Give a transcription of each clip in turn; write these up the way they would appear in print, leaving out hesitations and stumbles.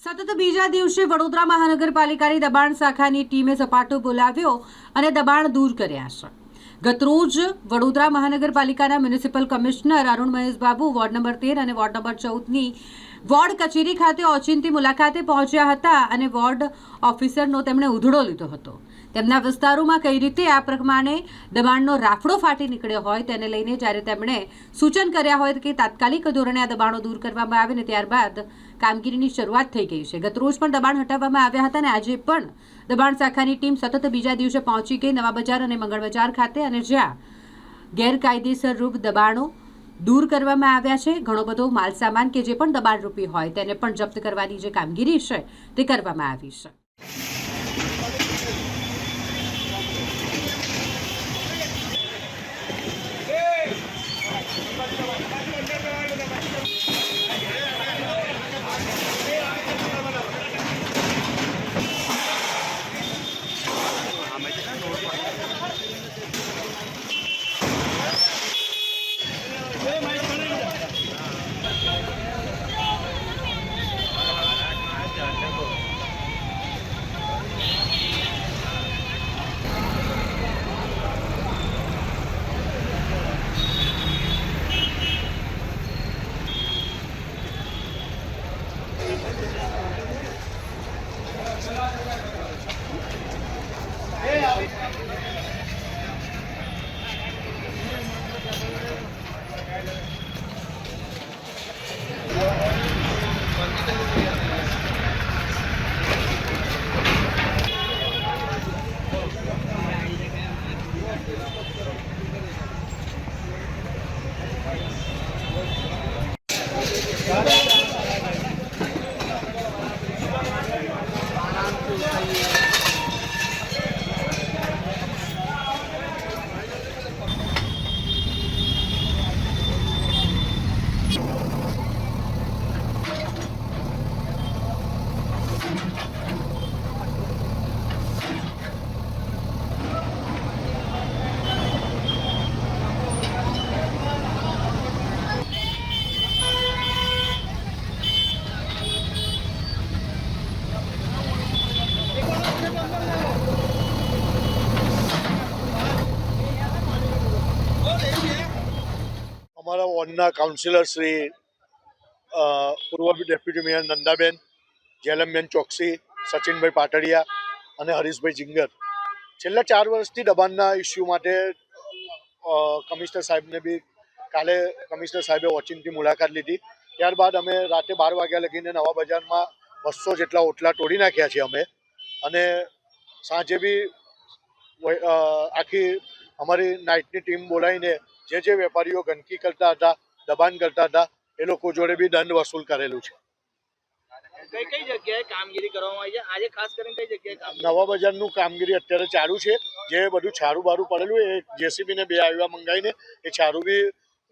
સતત બીજા દિવસે વડોદરા મહાનગરપાલિકાની દબાણ શાખાની ટીમે સપાટો બોલાવ્યો અને દબાણ દૂર કર્યા છે. ગતરોજ વડોદરા મહાનગરપાલિકાના municipal commissioner Arun Mahesh Babu ward number 13 અને વોર્ડ નંબર 14ની વોર્ડ કચેરી ખાતે ઓચિંતી મુલાકાતે પહોંચ્યા હતા અને વોર્ડ ઓફિસરનો તેમણે ઉધડો લીધો હતો. તેમના વિસ્તારોમાં કઈ રીતે આ પ્રમાણે દબાણનો રાફડો ફાટી નીકળ્યો હોય તેને લઈને જ્યારે તેમણે સૂચન કર્યા હોય કે તાત્કાલિક ધોરણે આ દબાણો દૂર કરવામાં આવે ને ત્યારબાદ કામગીરીની શરૂઆત થઈ ગઈ છે. ગતરોજ પણ દબાણ હટાવવામાં આવ્યા હતા અને આજે પણ દબાણ શાખાની ટીમ સતત બીજા દિવસે પહોંચી ગઈ નવા બજાર અને મંગળ બજાર ખાતે અને જ્યાં ગેરકાયદેસર રૂપ દબાણો દૂર કરવામાં આવ્યા છે. ઘણો બધો માલસામાન કે જે પણ દબાણરૂપી હોય તેને પણ જપ્ત કરવાની જે કામગીરી છે તે કરવામાં આવી છે. અમારા વોર્ડના કાઉન્સિલર શ્રી પૂર્વ ડેપ્યુટી મેયર નંદાબેન, જેલમબેન ચોકસી, સચિનભાઈ પાટડિયા અને હરીશભાઈ જિંગર છેલ્લા 4 વર્ષથી દબાણના ઇસ્યુ માટે કમિશનર સાહેબને બી કાલે કમિશનર સાહેબે ઓચિંતી મુલાકાત લીધી. ત્યારબાદ અમે રાતે 12 વાગ્યા લગીને નવા બજારમાં 200 જેટલા ઓટલા તોડી નાખ્યા છે અમે. અને સાંજે બી આખી અમારી નાઇટની ટીમ બોલાવીને જે વેપારીઓ ગંદકી કરતા હતા, દબાણ કરતા હતા, એ લોકો જોડે બી દંડ વસૂલ કરેલું છે. કઈ જગ્યાએ કામગીરી કરવામાં આવી છે? આજે ખાસ કરીને કઈ જગ્યાએ નવા બજારનું કામગીરી અત્યારે ચાલુ છે. જે બધું છારું બારું પડેલું એ જેસીબીને 2 આવ્યા મંગાવીને એ છારું બી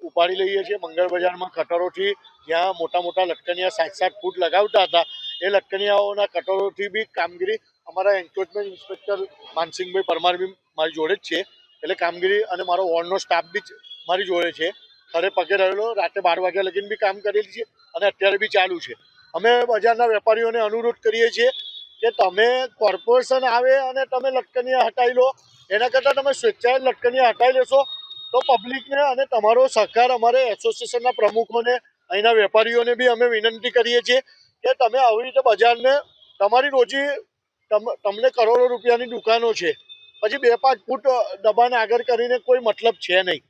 ઉપાડી લઈએ છીએ. મંગળ બજારમાં કટરોથી જ્યાં મોટા મોટા લટકનિયા 7-7 ફૂટ લગાવતા હતા એ લટકનિયાઓના કટરોથી બી કામગીરી અમારા એન્ક્રોચમેન્ટ ઇન્સ્પેક્ટર માનસિંહભાઈ પરમાર બી મારી જોડે જ છે. એટલે કામગીરી અને મારો વોર્ડનો સ્ટાફ બી મારી જોડે છે. ખરે પગે રહેલો રાતે 12 વાગ્યા લગીને બી કામ કરેલી છે અને અત્યારે બી ચાલુ છે. અમે બજારના વેપારીઓને અનુરોધ કરીએ છીએ કે તમે કોર્પોરેશન આવે અને તમે લટકનિયા હટાવી લો, એના કરતાં તમે સ્વેચ્છાએ લટકનિયા હટાવી લેશો તો પબ્લિકને અને તમારો સહકાર અમારે એસોસિએશનના પ્રમુખોને અહીંના વેપારીઓને બી અમે વિનંતી કરીએ છીએ કે તમે આવી રીતે બજારને તમારી રોજી તમને કરોડો રૂપિયાની દુકાનો છે, પછી 2-5 ફૂટ દબાણ આગળ કરીને કોઈ મતલબ છે નહીં.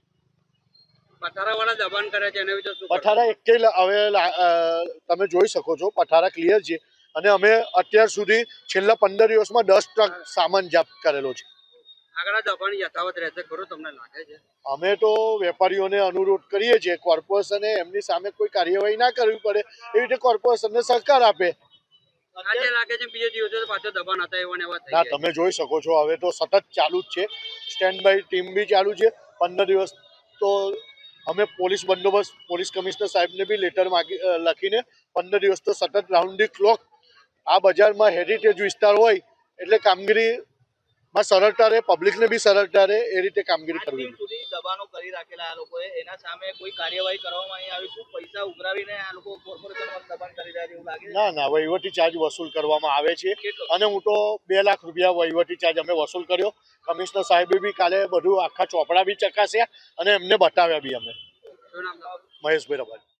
પથારાવાળા દબાણ કરે છે એના વિશે શું? પથારા એકેય હવે તમે જોઈ શકો છો, પથારા ક્લિયર છે અને અમે અત્યાર સુધી છેલ્લા 15 દિવસમાં 10 ટ્રક સામાન જપ્ત કરેલો છે. આગળ દબાણ યથાવત રહેશે ખરું તમને લાગે છે? અમે તો વેપારીઓને અનુરોધ કરીએ છીએ કોર્પોરેશને એમની સામે કોઈ કાર્યવાહી ના કરવી પડે એવી રીતે કોર્પોરેશનને સહકાર આપે. આજે લાગે છે બીજે દિવસે પાછો દબાણ હતા એવા ને એવા થઈ ના, જાય. તમે જોઈ શકો છો હવે તો સતત ચાલુ જ છે. સ્ટેન્ડ બાય ટીમ બી ચાલુ છે. 15 દિવસ તો અમે પોલીસ બંદોબસ્ત પોલીસ કમિશનર સાહેબને બી લેટર લખીને 15 દિવસ તો સતત રાઉન્ડ ધી ક્લોક આ બજારમાં હેરિટેજ વિસ્તાર હોય એટલે કામગીરીમાં સરળતા રહે, પબ્લિકને બી સરળતા રહે એ રીતે કામગીરી કરવી. સુધી દબાણો કરી રાખેલા આ લોકોએ, એના સામે કોઈ કાર્યવાહી કરવામાં અહીં આવી? શું પૈસા ઉઘરાવીને આ લોકો કોર્પોરેશન દબાણ કરી રહ્યા છે? એવું લાગે છે? ના વહીવટી ચાર્જ વસૂલ કરવામાં આવે છે કેટલો? અને હું તો 2 લાખ રૂપિયા વહીવટી ચાર્જ અમે વસૂલ કર્યો. કમિશનર સાહેબે બી કાલે બધું આખા ચોપડા બી ચકાસ્યા અને એમને બતાવ્યા બી અમે. શું નામ તમારું? મહેશભાઈ રબારી.